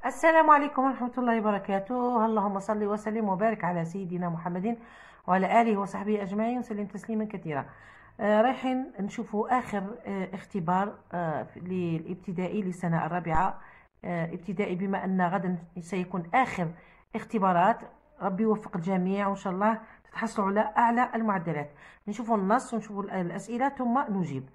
السلام عليكم ورحمة الله وبركاته. اللهم صل وسلم وبارك على سيدنا محمد وعلى آله وصحبه أجمعين وسلم تسليما كثيرا. رايحين نشوفوا آخر اختبار للابتدائي للسنة الرابعة ابتدائي، بما أن غدا سيكون آخر اختبارات. ربي يوفق الجميع وإن شاء الله تتحصلوا على أعلى المعدلات. نشوفوا النص ونشوفوا الأسئلة ثم نجيب.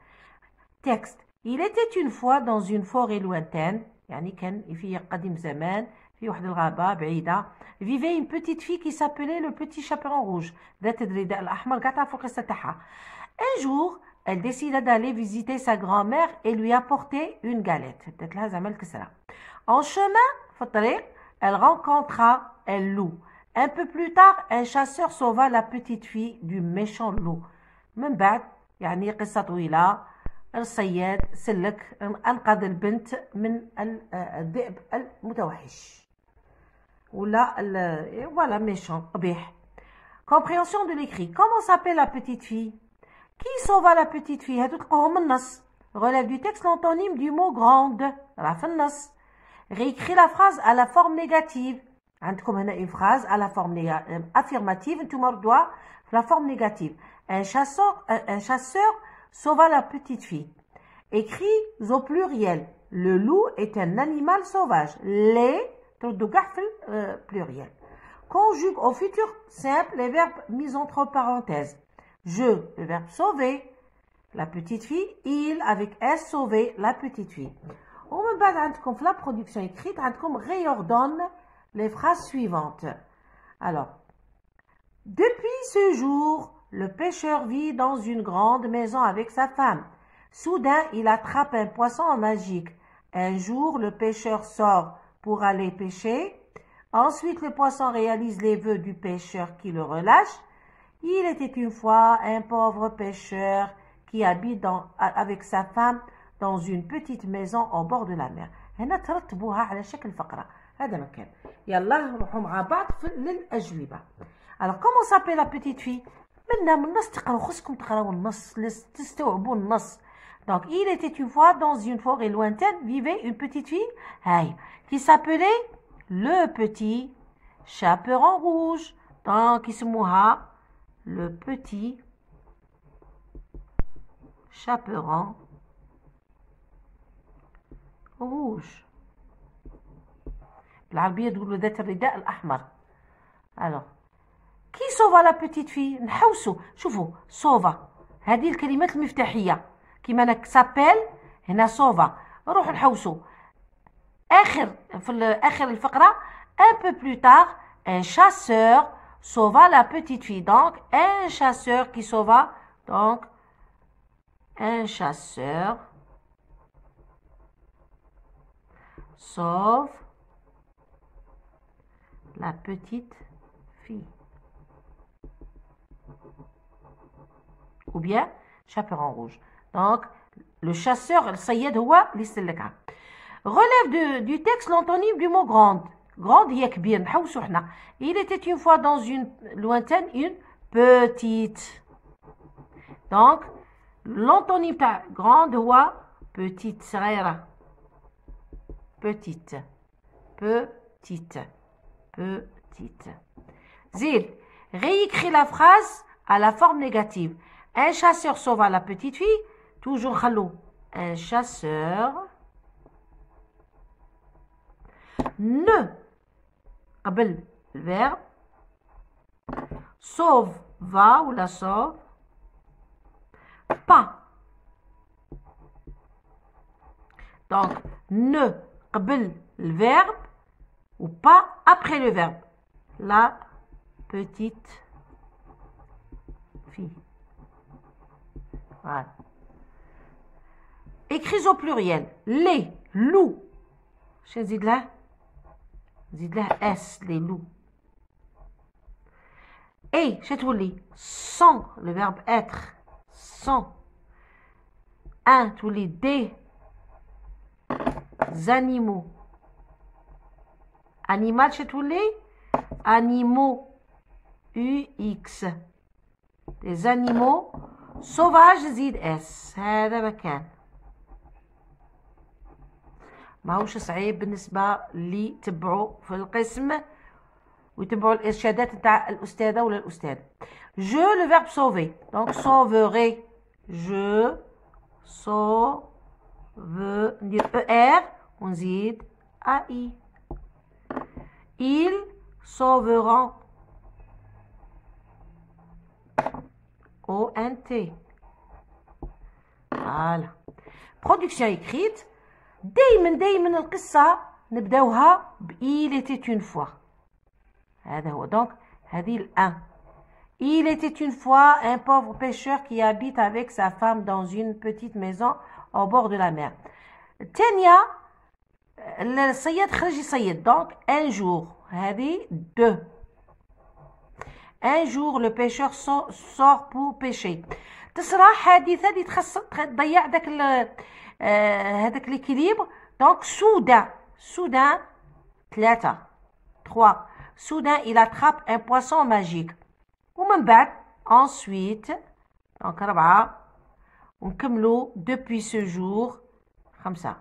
تكست: Il était une fois dans une forêt lointaine، يعني كان في قديم زمان في واحد الغابة بعيدة. vivait une petite fille qui s'appelait le petit chaperon rouge، ذات الرداء الأحمر. قاعد تعرفوا القصة تاعها. Un jour elle décida d'aller visiter sa grand-mère et lui apporter une galette. بدات لها زعما الكسرة. En chemin في الطريق elle rencontra un loup. Un peu plus tard un chasseur sauva la petite fille du méchant loup. من بعد يعني قصة طويلة، الصياد سلك أنقذ البنت من الذئب المتوحش ولا voilà méchant قبيح. Compréhension de l'écrit. Comment s'appelle la petite fille? Qui sauva la petite fille؟ هادو تلقاوهم من النص. Relève du texte l'antonyme du mot grande، راه في النص. Réécris la phrase à la forme négative. عندكم هنا une phrase à la forme affirmative، نتوما ردوها في la forme négative. Un chasseur sauva la petite fille. Écris au pluriel. Le loup est un animal sauvage. Les pluriel. Conjugue au futur simple les verbes mis entre parenthèses. Je, le verbe sauver la petite fille. Il, avec S, sauver la petite fille. ومن بعد عندكم في la production écrite عندكم réordonne les phrases suivantes. Alors, depuis ce jour, le pêcheur vit dans une grande maison avec sa femme. Soudain, il attrape un poisson magique. Un jour, le pêcheur sort pour aller pêcher. Ensuite, le poisson réalise les vœux du pêcheur qui le relâche. Il était une fois un pauvre pêcheur qui habite avec sa femme dans une petite maison au bord de la mer. هنا ترتبوها على شكل فقرة. هذا مكان. يلا نروحوا مع بعض للأجوبة. Alors, comment s'appelle la petite fille؟ من النص تقراو، خصكم تقراو النص تستوعبوا النص. Donc, il était une fois dans une forêt lointaine vivait une petite fille qui s'appelait le petit chaperon rouge. Donc, يسموها le petit chaperon rouge. بالعربية تقولوا ذات الرداء الأحمر. Alors, كي صوفا لا بيتيت في نحوسوا. شوفوا صوفا هذه الكلمات المفتاحيه كيما انا سابيل هنا صوفا. نروحوا نحوسوا اخر الفقره. un peu plus tard un chasseur sauva la petite fille. Donc un chasseur qui sauva. Donc un chasseur sauve la petite fille. Ou bien chaperon rouge. Donc le chasseur الصياد هو اللي سلكها. Relève du texte l'antonyme du mot grande. Grande هي كبير. نحوسوا حنا. Il était une fois dans une lointaine une petite. Donc l'antonyme تاع grande هو petite صغيرة. petite petite petite. زيد réécris la phrase à la forme négative. Un chasseur sauva la petite fille. Toujours خلو. Un chasseur ne قبل الverbe sauve va ou la sauve pas. Donc ne قبل le verbe ou pas après le verbe. La petite fille. Voilà. Écris au pluriel. Les loups. Je dis là. زيد لها S. Les loups. Et je te lis. Sont le verbe être. Sont. Un. Tu lis des animaux. Animal je te lis. Animaux. UX. Des animaux sauvages زيد S. هذا مكان. ماهوش صعيب بالنسبة اللي تبعوا في القسم ويتبعوا الإرشادات نتاع الأستاذة ولا الأستاذ. Je le verbe sauver. Donc sauverai. Je sauve. ندير ER ونزيد AI. Ils sauveront. ONT. Voilà. Production écrite. دايما القصة نبداوها ب Il était une fois. هذا هو. Donc هذه الأن. Il était une fois un pauvre pêcheur qui habite avec sa femme dans une petite maison au bord de la mer. الثانية الصياد خرج يصيد. Donc un jour. هذه deux. Un jour le pêcheur sort pour pêcher. تصرى حادثة اللي تضيع هذاك l'équilibre. Donc soudain 3 soudain il attrape un poisson magique. ومن بعد ensuite donc 4 ونكملوا depuis ce jour 5.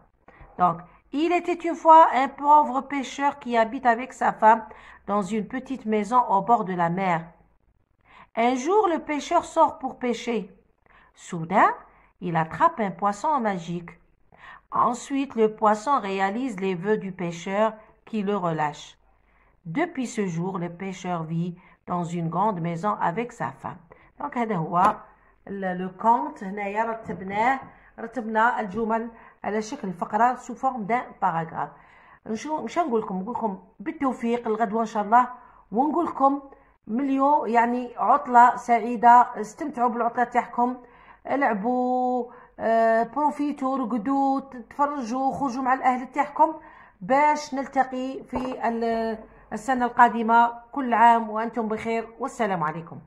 Donc il était une fois un pauvre pêcheur qui habite avec sa femme dans une petite maison au bord de la mer. Un jour le pêcheur sort pour pêcher. Soudain il attrape un poisson magique. Ensuite le poisson réalise les vœux du pêcheur qui le relâche. Depuis ce jour le pêcheur vit dans une grande maison avec sa femme. Donc هذا هو le conte. هنايا رتبنا الجمل على شكل فقرة sous forme d'un paragraphe. مش نقول لكم بالتوفيق الغدوة ان شاء الله، ونقول لكم مليون يعني عطلة سعيدة. استمتعوا بالعطلة تاعكم، العبوا، بروفيتوا، رقدوا، تفرجوا، خرجوا مع الاهل تاعكم باش نلتقي في السنة القادمة. كل عام وأنتم بخير والسلام عليكم.